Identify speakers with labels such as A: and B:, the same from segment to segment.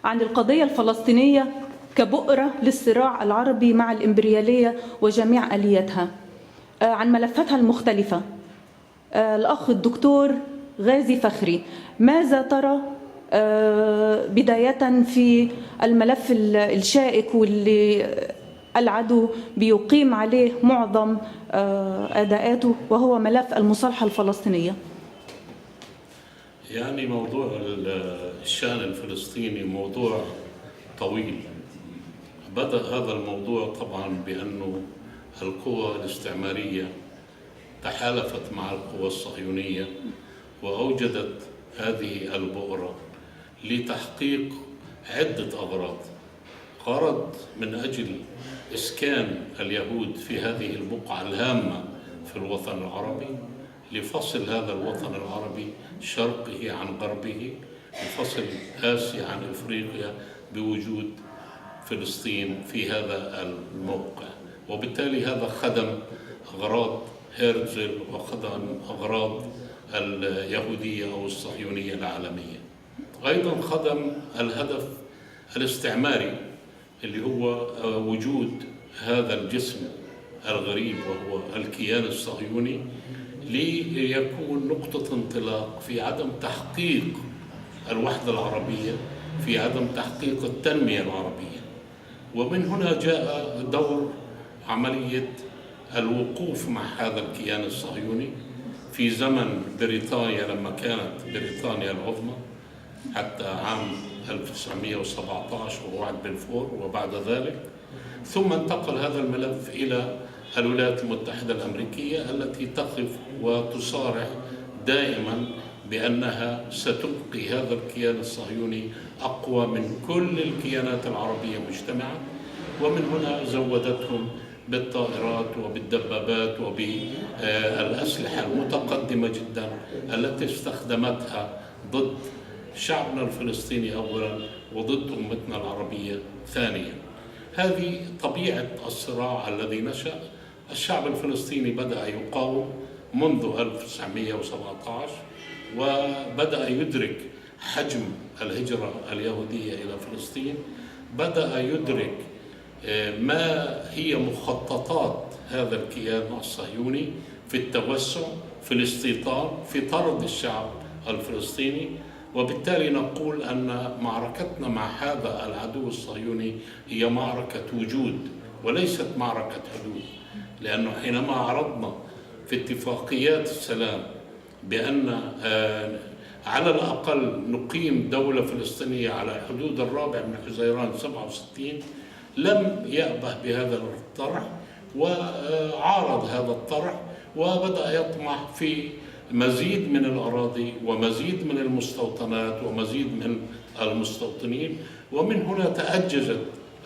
A: عن القضية الفلسطينية كبؤرة للصراع العربي مع الإمبريالية وجميع آلياتها، عن ملفاتها المختلفة. الأخ الدكتور غازي فخري، ماذا ترى بداية في الملف الشائك واللي العدو بيقيم عليه معظم أداءاته، وهو ملف المصالحة الفلسطينية؟
B: يعني موضوع الشأن الفلسطيني موضوع طويل. بدأ هذا الموضوع طبعا بأنه القوى الاستعمارية تحالفت مع القوى الصهيونية وأوجدت هذه البؤرة لتحقيق عدة أغراض. غرض من أجل إسكان اليهود في هذه البقعة الهامة في الوطن العربي، لفصل هذا الوطن العربي شرقه عن غربه، لفصل آسيا عن إفريقيا بوجود فلسطين في هذا الموقع. وبالتالي هذا خدم أغراض هيرتزل وخدم أغراض اليهودية أو الصهيونية العالمية. أيضا خدم الهدف الاستعماري اللي هو وجود هذا الجسم الغريب وهو الكيان الصهيوني، ليكون نقطة انطلاق في عدم تحقيق الوحدة العربية، في عدم تحقيق التنمية العربية. ومن هنا جاء دور عملية الوقوف مع هذا الكيان الصهيوني في زمن بريطانيا، لما كانت بريطانيا العظمى حتى عام 1917 ووعد بلفور وبعد ذلك، ثم انتقل هذا الملف إلى الولايات المتحدة الأمريكية التي تقف وتصارح دائما بأنها ستبقي هذا الكيان الصهيوني أقوى من كل الكيانات العربية مجتمعا. ومن هنا زودتهم بالطائرات وبالدبابات وبالأسلحة المتقدمة جدا التي استخدمتها ضد شعبنا الفلسطيني أولا وضد أمتنا العربية ثانيا. هذه طبيعة الصراع الذي نشأ. الشعب الفلسطيني بدأ يقاوم منذ 1917 وبدأ يدرك حجم الهجرة اليهودية إلى فلسطين، بدأ يدرك ما هي مخططات هذا الكيان الصهيوني في التوسع، في الاستيطان، في طرد الشعب الفلسطيني. وبالتالي نقول أن معركتنا مع هذا العدو الصهيوني هي معركة وجود وليست معركة حدود، لأنه حينما عرضنا في اتفاقيات السلام بأن على الأقل نقيم دولة فلسطينية على حدود 4 حزيران 67، لم يأبه بهذا الطرح وعارض هذا الطرح وبدأ يطمح في مزيد من الأراضي ومزيد من المستوطنات ومزيد من المستوطنين. ومن هنا تأججت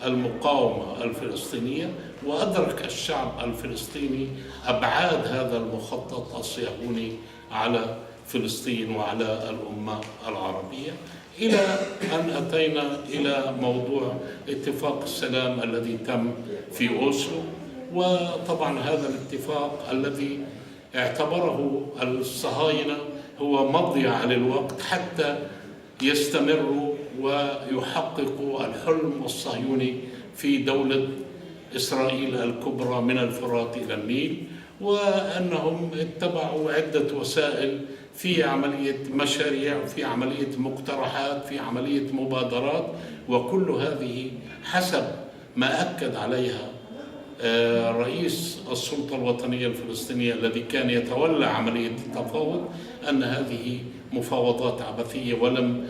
B: المقاومة الفلسطينية وأدرك الشعب الفلسطيني أبعاد هذا المخطط الصهيوني على فلسطين وعلى الأمة العربية، إلى أن أتينا إلى موضوع اتفاق السلام الذي تم في أوسلو. وطبعا هذا الاتفاق الذي اعتبره الصهاينة هو مضيعة للوقت حتى يستمروا ويحققوا الحلم الصهيوني في دولة إسرائيل الكبرى من الفرات إلى النيل، وأنهم اتبعوا عدة وسائل في عملية مشاريع، في عملية مقترحات، في عملية مبادرات، وكل هذه حسب ما أكد عليها رئيس السلطة الوطنية الفلسطينية الذي كان يتولى عملية التفاوض، أن هذه مفاوضات عبثية ولم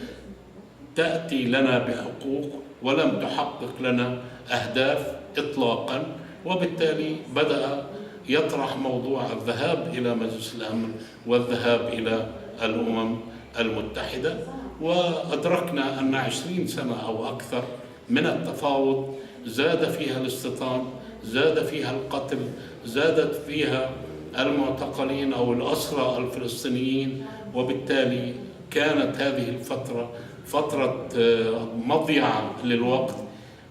B: تأتي لنا بحقوق ولم تحقق لنا أهداف إطلاقا. وبالتالي بدأ يطرح موضوع الذهاب إلى مجلس الأمن والذهاب إلى الأمم المتحدة. وأدركنا أن 20 سنة أو أكثر من التفاوض زاد فيها الاستيطان، زاد فيها القتل، زادت فيها المعتقلين أو الأسرى الفلسطينيين. وبالتالي كانت هذه الفترة فترة مضيعة للوقت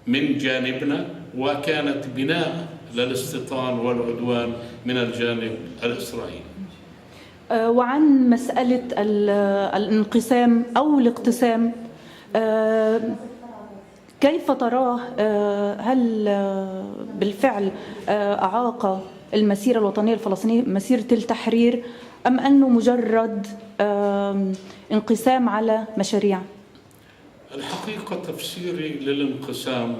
B: من جانبنا، وكانت بناء للاستيطان والعدوان من الجانب الإسرائيلي.
A: وعن مسألة الانقسام أو الاقتسام، كيف تراه؟ هل بالفعل أعاق المسيرة الوطنية الفلسطينية مسيرة التحرير، أم أنه مجرد انقسام على مشاريع؟
B: الحقيقة تفسيري للانقسام،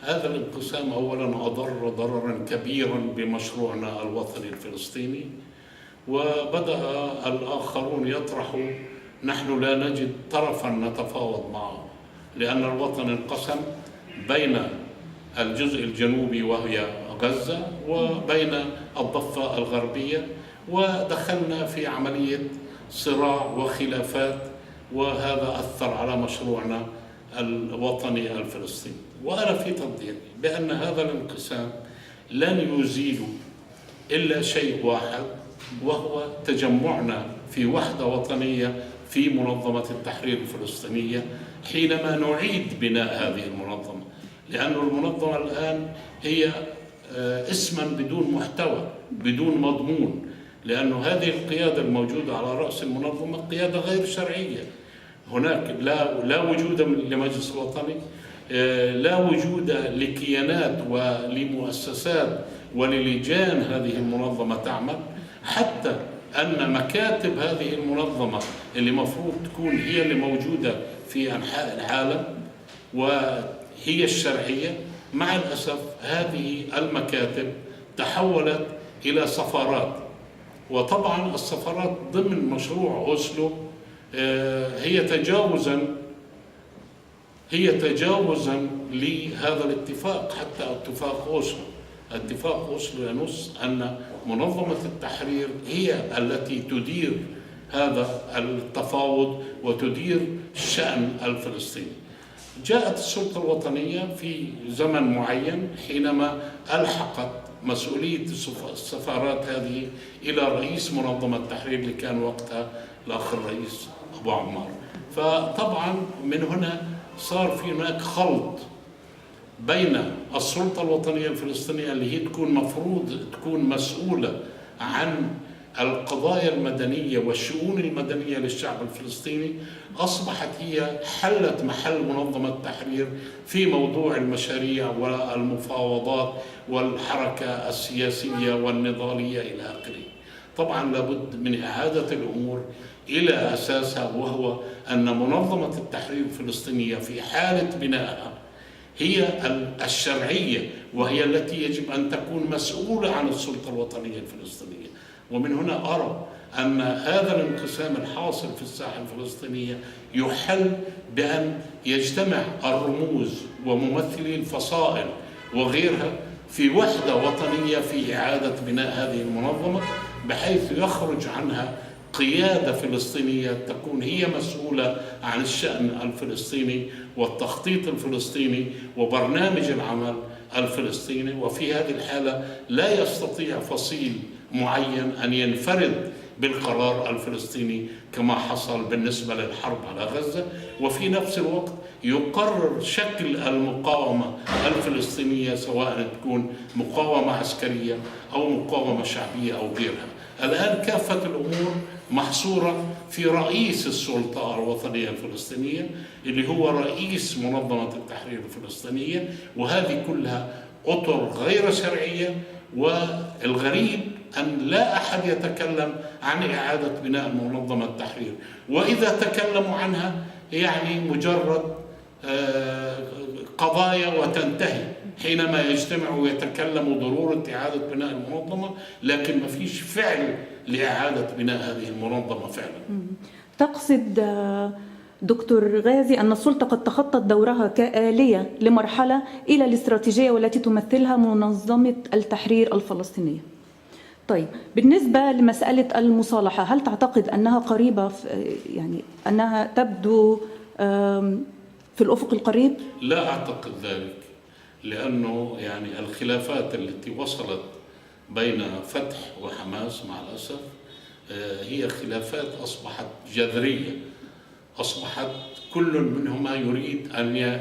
B: هذا الانقسام أولاً أضر ضرراً كبيراً بمشروعنا الوطني الفلسطيني، وبدأ الآخرون يطرحوا نحن لا نجد طرفاً نتفاوض معه، لأن الوطن انقسم بين الجزء الجنوبي وهي غزة وبين الضفة الغربية، ودخلنا في عملية صراع وخلافات، وهذا أثر على مشروعنا الوطني الفلسطيني. وأنا في تقديري بأن هذا الانقسام لن يزيل إلا شيء واحد، وهو تجمعنا في وحدة وطنية في منظمة التحرير الفلسطينية حينما نعيد بناء هذه المنظمة، لأن المنظمة الآن هي اسما بدون محتوى بدون مضمون، لأن هذه القيادة الموجودة على رأس المنظمة قيادة غير شرعية. هناك لا وجود لمجلس وطني، لا وجود لكيانات ولمؤسسات وللجان هذه المنظمة تعمل، حتى أن مكاتب هذه المنظمة اللي مفروض تكون هي اللي موجودة في أنحاء العالم وهي الشرعية، مع الأسف هذه المكاتب تحولت إلى سفارات. وطبعا السفارات ضمن مشروع أوسلو هي تجاوزا لهذا الاتفاق، حتى اتفاق أوسلو ينص أن منظمة التحرير هي التي تدير هذا التفاوض وتدير الشأن الفلسطيني. جاءت السلطة الوطنية في زمن معين حينما ألحقت مسؤولية السفارات هذه إلى رئيس منظمة التحرير اللي كان وقتها الأخ الرئيس أبو عمار. فطبعا من هنا صار في هناك خلط بين السلطة الوطنية الفلسطينية اللي هي مفروض تكون مسؤولة عن القضايا المدنية والشؤون المدنية للشعب الفلسطيني، أصبحت هي حلت محل منظمة التحرير في موضوع المشاريع والمفاوضات والحركة السياسية والنضالية إلى آخره. طبعا لابد من إعادة الأمور إلى أساسها، وهو أن منظمة التحرير الفلسطينية في حالة بنائها هي الشرعية، وهي التي يجب أن تكون مسؤولة عن السلطة الوطنية الفلسطينية. ومن هنا أرى أن هذا الانقسام الحاصل في الساحة الفلسطينية يحل بأن يجتمع الرموز وممثلي الفصائل وغيرها في وحدة وطنية في إعادة بناء هذه المنظمة، بحيث يخرج عنها قيادة فلسطينية تكون هي مسؤولة عن الشأن الفلسطيني والتخطيط الفلسطيني وبرنامج العمل الفلسطيني. وفي هذه الحالة لا يستطيع فصيل معين أن ينفرد بالقرار الفلسطيني كما حصل بالنسبة للحرب على غزة، وفي نفس الوقت يقرر شكل المقاومة الفلسطينية، سواء تكون مقاومة عسكرية أو مقاومة شعبية أو غيرها. الآن كافة الأمور محصورة في رئيس السلطة الوطنية الفلسطينية اللي هو رئيس منظمة التحرير الفلسطينية، وهذه كلها أطر غير شرعية. والغريب أن لا أحد يتكلم عن إعادة بناء منظمة التحرير، وإذا تكلموا عنها يعني مجرد قضايا وتنتهي حينما يجتمعوا ويتكلموا ضرورة إعادة بناء المنظمة، لكن ما فيش فعل لإعادة بناء هذه المنظمة فعلا.
A: تقصد دكتور غازي أن السلطة قد تخطت دورها كآلية لمرحلة إلى الاستراتيجية والتي تمثلها منظمة التحرير الفلسطينية. طيب، بالنسبة لمسألة المصالحة، هل تعتقد أنها قريبة، يعني أنها تبدو في الأفق القريب؟
B: لا أعتقد ذلك، لأنه يعني الخلافات التي وصلت بين فتح وحماس مع الأسف هي خلافات أصبحت جذرية، أصبحت كل منهما يريد أن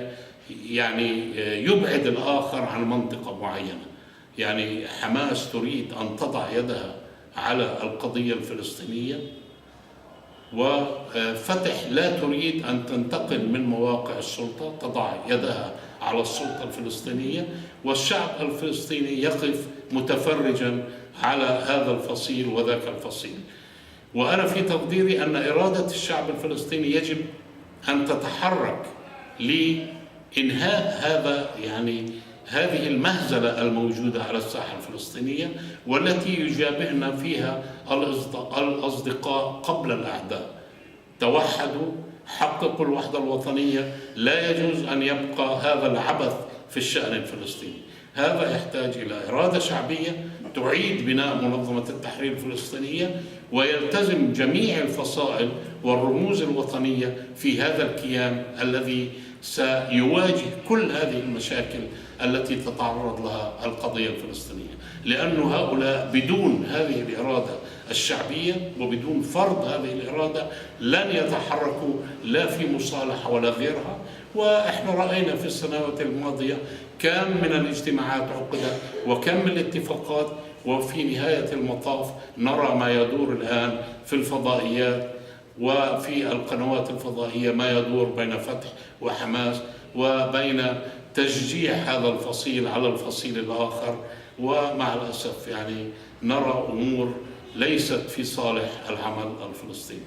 B: يعني يبعد الآخر عن منطقة معينة. يعني حماس تريد أن تضع يدها على القضية الفلسطينية وفتح لا تريد أن تنتقل من مواقع السلطة، تضع يدها على السلطة الفلسطينية، والشعب الفلسطيني يقف متفرجا على هذا الفصيل وذاك الفصيل. وأنا في تقديري أن إرادة الشعب الفلسطيني يجب أن تتحرك لإنهاء هذه المهزلة الموجودة على الساحة الفلسطينية، والتي يجابهنا فيها الأصدقاء قبل الأعداء. توحدوا، حققوا الوحدة الوطنية، لا يجوز أن يبقى هذا العبث في الشأن الفلسطيني. هذا يحتاج إلى إرادة شعبية تعيد بناء منظمة التحرير الفلسطينية، ويلتزم جميع الفصائل والرموز الوطنية في هذا الكيان الذي سيواجه كل هذه المشاكل التي تتعرض لها القضية الفلسطينية، لأن هؤلاء بدون هذه الإرادة الشعبية وبدون فرض هذه الإرادة لن يتحركوا لا في مصالحة ولا غيرها. وإحنا رأينا في السنوات الماضية كم من الاجتماعات عقدت وكم من الاتفاقات، وفي نهاية المطاف نرى ما يدور الآن في الفضائيات وفي القنوات الفضائية، ما يدور بين فتح وحماس وبين تشجيع هذا الفصيل على الفصيل الآخر. ومع الأسف نرى أمور ليست في صالح العمل الفلسطيني.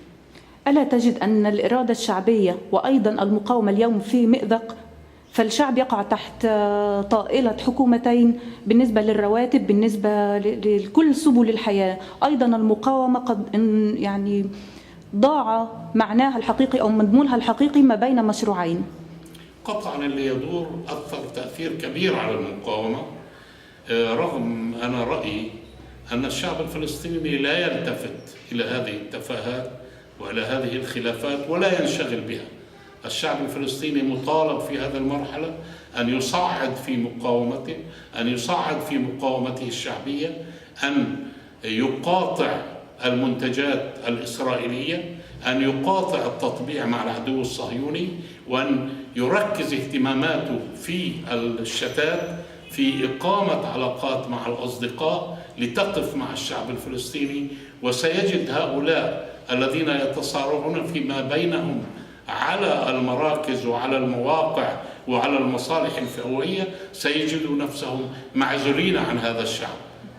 A: ألا تجد أن الإرادة الشعبية وأيضا المقاومة اليوم في مأزق؟ فالشعب يقع تحت طائلة حكومتين بالنسبة للرواتب، بالنسبة لكل سبل الحياة. أيضا المقاومة قد ضاع معناها الحقيقي أو مضمونها الحقيقي ما بين مشروعين.
B: قطعا اللي يدور أثر تأثير كبير على المقاومة، رغم أنا رأيي أن الشعب الفلسطيني لا يلتفت إلى هذه التفاهات وإلى هذه الخلافات ولا ينشغل بها. الشعب الفلسطيني مطالب في هذه المرحلة أن يصعد في مقاومته الشعبية، أن يقاطع المنتجات الإسرائيلية، أن يقاطع التطبيع مع العدو الصهيوني، وأن يركز اهتماماته في الشتات، في إقامة علاقات مع الأصدقاء لتقف مع الشعب الفلسطيني. وسيجد هؤلاء الذين يتصارعون فيما بينهم على المراكز وعلى المواقع وعلى المصالح الفئوية سيجدوا نفسهم معزولين عن هذا الشعب،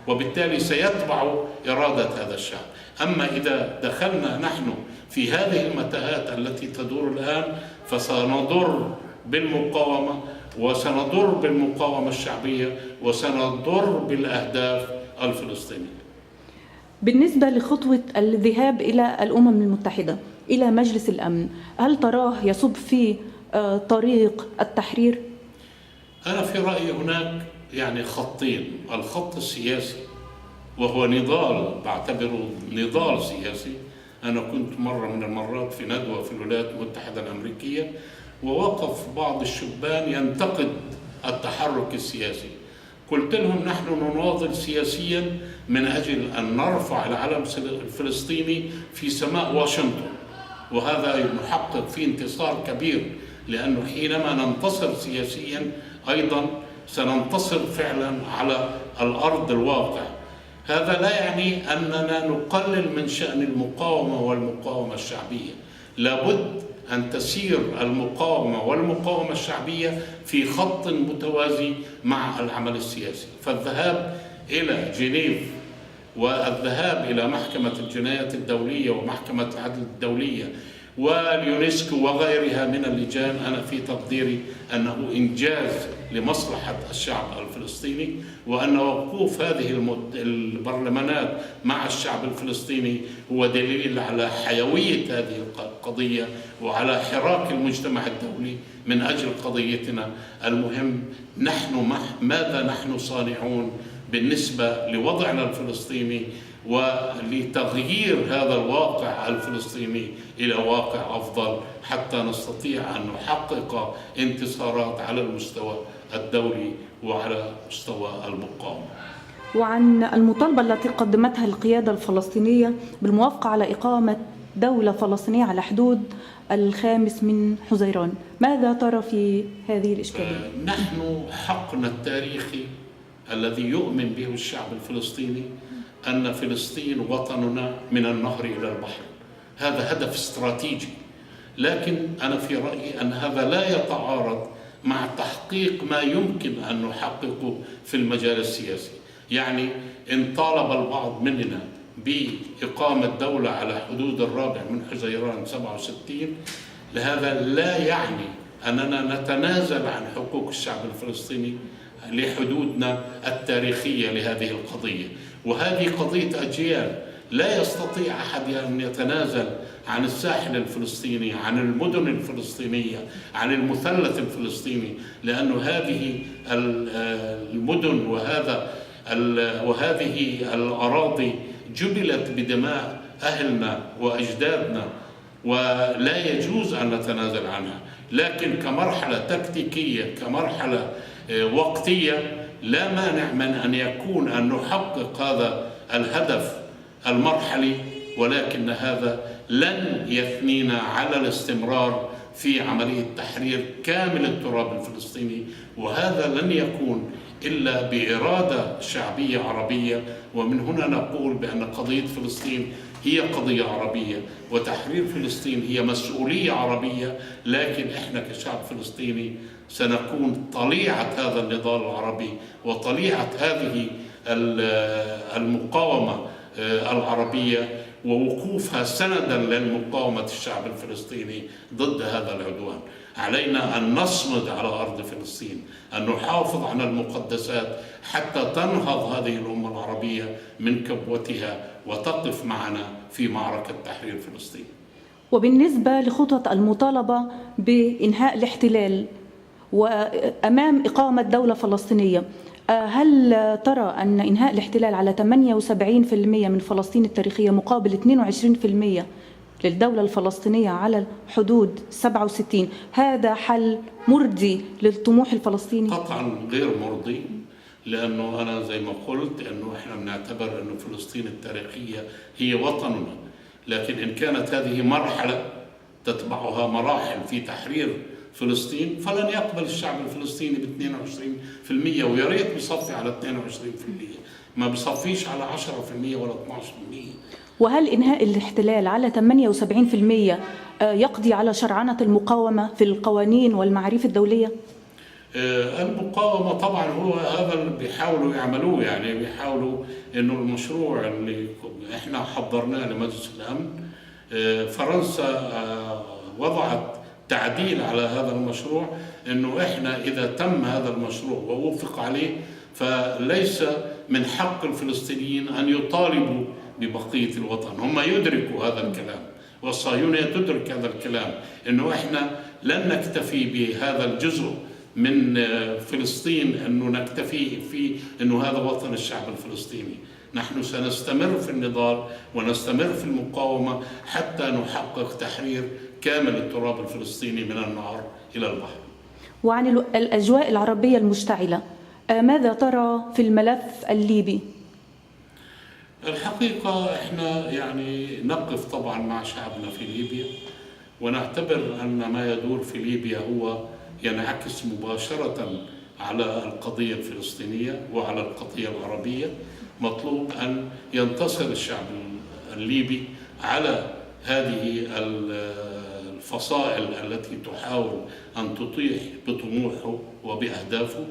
B: وبالتالي سيتبعوا إرادة هذا الشعب. أما إذا دخلنا نحن في هذه المتاهات التي تدور الآن فسنضر بالمقاومة، وسنضر بالمقاومة الشعبية، وسنضر بالأهداف الفلسطينية.
A: بالنسبة لخطوة الذهاب إلى الأمم المتحدة، إلى مجلس الأمن، هل تراه يصب في طريق التحرير؟
B: أنا في رأيي هناك خطين. الخط السياسي وهو نضال، بعتبره نضال سياسي. أنا كنت مرة من المرات في ندوة في الولايات المتحدة الأمريكية، ووقف بعض الشبان ينتقد التحرك السياسي. قلت لهم نحن نناضل سياسيا من أجل أن نرفع العلم الفلسطيني في سماء واشنطن، وهذا نحقق فيه انتصار كبير، لأنه حينما ننتصر سياسيا أيضا سننتصر فعلا على الأرض الواقع. هذا لا يعني أننا نقلل من شأن المقاومة والمقاومة الشعبية. لابد أن تسير المقاومة والمقاومة الشعبية في خط متوازي مع العمل السياسي. فالذهاب إلى جنيف والذهاب إلى محكمة الجنايات الدولية ومحكمة العدل الدولية واليونسكو وغيرها من اللجان، أنا في تقديري أنه إنجاز لمصلحة الشعب الفلسطيني، وأن وقوف هذه البرلمانات مع الشعب الفلسطيني هو دليل على حيوية هذه القضية وعلى حراك المجتمع الدولي من أجل قضيتنا. المهم ماذا نحن صانعون بالنسبة لوضعنا الفلسطيني ولتغيير هذا الواقع الفلسطيني إلى واقع أفضل، حتى نستطيع أن نحقق انتصارات على المستوى الدولي وعلى مستوى المقاومة.
A: وعن المطالبة التي قدمتها القيادة الفلسطينية بالموافقة على إقامة دولة فلسطينية على حدود 5 حزيران، ماذا ترى في هذه الإشكالية؟
B: نحن حقنا التاريخي الذي يؤمن به الشعب الفلسطيني أن فلسطين وطننا من النهر إلى البحر، هذا هدف استراتيجي، لكن أنا في رأيي أن هذا لا يتعارض مع تحقيق ما يمكن أن نحققه في المجال السياسي. يعني إن طالب البعض مننا بإقامة دولة على حدود 4/حزيران 67، لهذا لا يعني أننا نتنازل عن حقوق الشعب الفلسطيني لحدودنا التاريخية لهذه القضية. وهذه قضية أجيال، لا يستطيع أحد أن يتنازل عن الساحل الفلسطيني، عن المدن الفلسطينية، عن المثلث الفلسطيني، لأن هذه المدن وهذه الأراضي جبلت بدماء أهلنا وأجدادنا، ولا يجوز أن نتنازل عنها. لكن كمرحلة تكتيكية، كمرحلة وقتية، لا مانع من أن يكون أن نحقق هذا الهدف المرحلي، ولكن هذا لن يثنينا على الاستمرار في عملية تحرير كامل التراب الفلسطيني، وهذا لن يكون إلا بإرادة شعبية عربية. ومن هنا نقول بأن قضية فلسطين هي قضية عربية، وتحرير فلسطين هي مسؤولية عربية، لكن إحنا كشعب فلسطيني سنكون طليعة هذا النضال العربي وطليعة هذه المقاومة العربية، ووقوفها سندا للمقاومة الشعب الفلسطيني ضد هذا العدوان. علينا أن نصمد على أرض فلسطين، أن نحافظ على المقدسات حتى تنهض هذه الأمة العربية من كبوتها وتقف معنا في معركة تحرير فلسطين.
A: وبالنسبة لخطط المطالبة بإنهاء الاحتلال وأمام إقامة دولة فلسطينية، هل ترى أن إنهاء الاحتلال على 78% من فلسطين التاريخية مقابل 22% للدولة الفلسطينية على حدود 67 هذا حل مرضي للطموح الفلسطيني؟
B: قطعا غير مرضي، لأنه أنا زي ما قلت أنه إحنا بنعتبر أن فلسطين التاريخية هي وطننا، لكن إن كانت هذه مرحلة تتبعها مراحل في تحرير فلسطين، فلن يقبل الشعب الفلسطيني ب 22%، ويا ريت بيصفي على 22%، ما بيصفيش على 10% ولا 12%.
A: وهل إنهاء الاحتلال على 78% يقضي على شرعنة المقاومة في القوانين والمعاريف الدولية؟
B: المقاومة طبعا هو هذا اللي بيحاولوا يعملوه، يعني بيحاولوا إنه المشروع اللي إحنا حضرناه لمجلس الأمن، فرنسا وضعت تعديل على هذا المشروع، إنه إحنا إذا تم هذا المشروع ووفق عليه، فليس من حق الفلسطينيين أن يطالبوا ببقية الوطن. هم يدركوا هذا الكلام، والصهيونية تدرك هذا الكلام، إنه إحنا لن نكتفي بهذا الجزء من فلسطين، أنه نكتفي في أنه هذا وطن الشعب الفلسطيني. نحن سنستمر في النضال ونستمر في المقاومة حتى نحقق تحرير كامل التراب الفلسطيني من النهر إلى البحر.
A: وعن الأجواء العربية المشتعلة، ماذا ترى في الملف الليبي؟
B: الحقيقة إحنا يعني نقف طبعا مع شعبنا في ليبيا، ونعتبر أن ما يدور في ليبيا هو ينعكس مباشرة على القضية الفلسطينية وعلى القضية العربية. مطلوب أن ينتصر الشعب الليبي على هذه الفصائل التي تحاول أن تطيح بطموحه وبأهدافه،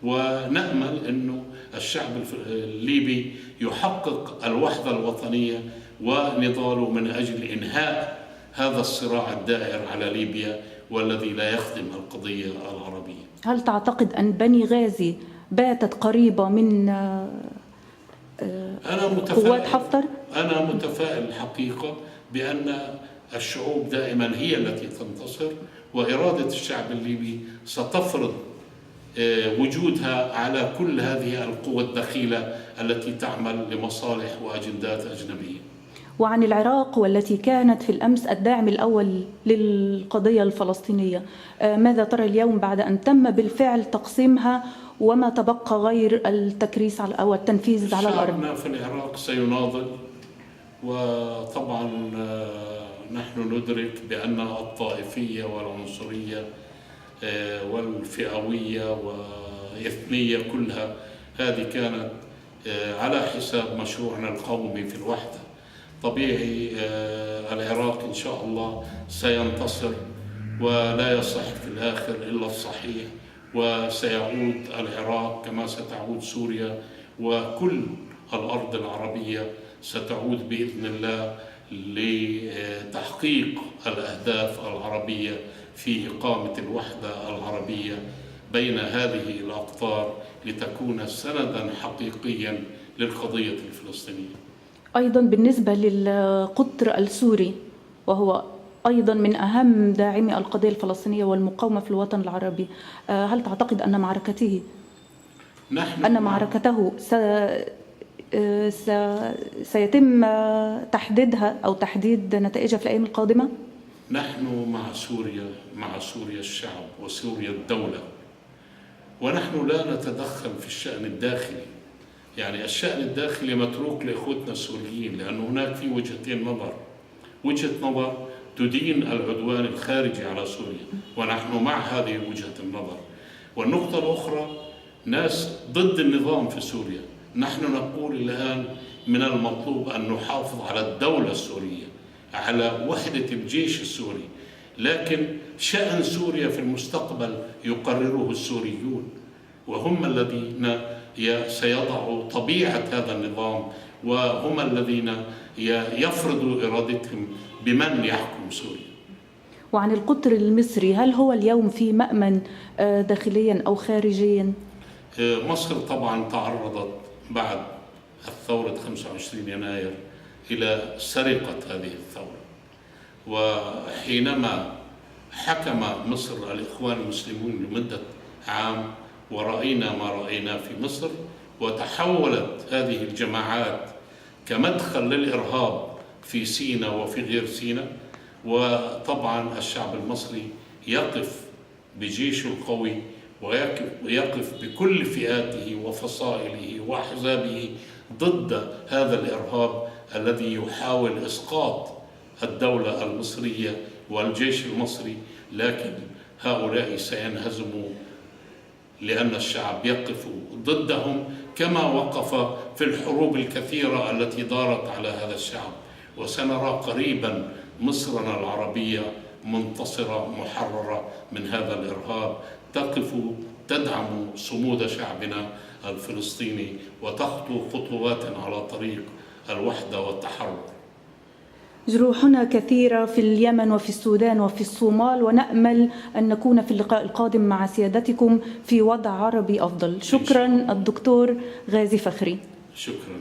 B: ونأمل أنه الشعب الليبي يحقق الوحدة الوطنية ونضاله من أجل إنهاء هذا الصراع الدائر على ليبيا والذي لا يخدم القضية العربية.
A: هل تعتقد أن بني غازي باتت قريبة من قوات حفتر؟
B: أنا متفائل الحقيقة بأن الشعوب دائما هي التي تنتصر، وإرادة الشعب الليبي ستفرض وجودها على كل هذه القوى الدخيلة التي تعمل لمصالح وأجندات أجنبية.
A: وعن العراق والتي كانت في الأمس الداعم الأول للقضية الفلسطينية، ماذا ترى اليوم بعد أن تم بالفعل تقسيمها وما تبقى غير التكريس أو التنفيذ على الأرض؟
B: شعبنا في العراق سيناضل، وطبعا نحن ندرك بأن الطائفية والعنصرية والفئوية والإثنية كلها هذه كانت على حساب مشروعنا القومي في الوحدة. طبيعي العراق إن شاء الله سينتصر، ولا يصح في الآخر إلا الصحيح، وسيعود العراق كما ستعود سوريا، وكل الأرض العربية ستعود بإذن الله لتحقيق الأهداف العربية في إقامة الوحدة العربية بين هذه الأقطار لتكون سندا حقيقيا للقضية الفلسطينية.
A: أيضا بالنسبة للقطر السوري، وهو أيضا من أهم داعمي القضية الفلسطينية والمقاومة في الوطن العربي، هل تعتقد أن معركته سيتم تحديدها أو تحديد نتائجها في الأيام القادمة؟
B: نحن مع سوريا الشعب وسوريا الدولة، ونحن لا نتدخل في الشأن الداخلي. يعني الشأن الداخلي متروك لإخوتنا السوريين، لأن هناك في وجهتين نظر، وجهة نظر تدين العدوان الخارجي على سوريا، ونحن مع هذه وجهة النظر. والنقطة الأخرى ناس ضد النظام في سوريا. نحن نقول الآن من المطلوب أن نحافظ على الدولة السورية، على وحدة الجيش السوري، لكن شأن سوريا في المستقبل يقرره السوريون، وهم الذين سيضعوا طبيعة هذا النظام، وهم الذين يفرضوا إرادتهم بمن يحكم سوريا.
A: وعن القطر المصري، هل هو اليوم في مأمن داخليا أو خارجيا؟
B: مصر طبعا تعرضت بعد الثورة 25 يناير إلى سرقة هذه الثورة، وحينما حكم مصر الإخوان المسلمون لمدة عام ورأينا ما رأينا في مصر، وتحولت هذه الجماعات كمدخل للإرهاب في سيناء وفي غير سيناء. وطبعا الشعب المصري يقف بجيشه القوي، ويقف بكل فئاته وفصائله وأحزابه ضد هذا الإرهاب الذي يحاول إسقاط الدولة المصرية والجيش المصري. لكن هؤلاء سينهزموا، لأن الشعب يقف ضدهم كما وقف في الحروب الكثيرة التي دارت على هذا الشعب. وسنرى قريبا مصرنا العربية منتصرة محررة من هذا الإرهاب، تدعم صمود شعبنا الفلسطيني وتخطو خطوات على طريق الوحدة والتحرر.
A: جروحنا كثيرة في اليمن وفي السودان وفي الصومال، ونأمل أن نكون في اللقاء القادم مع سيادتكم في وضع عربي أفضل. شكرا الدكتور غازي فخري.
B: شكرا.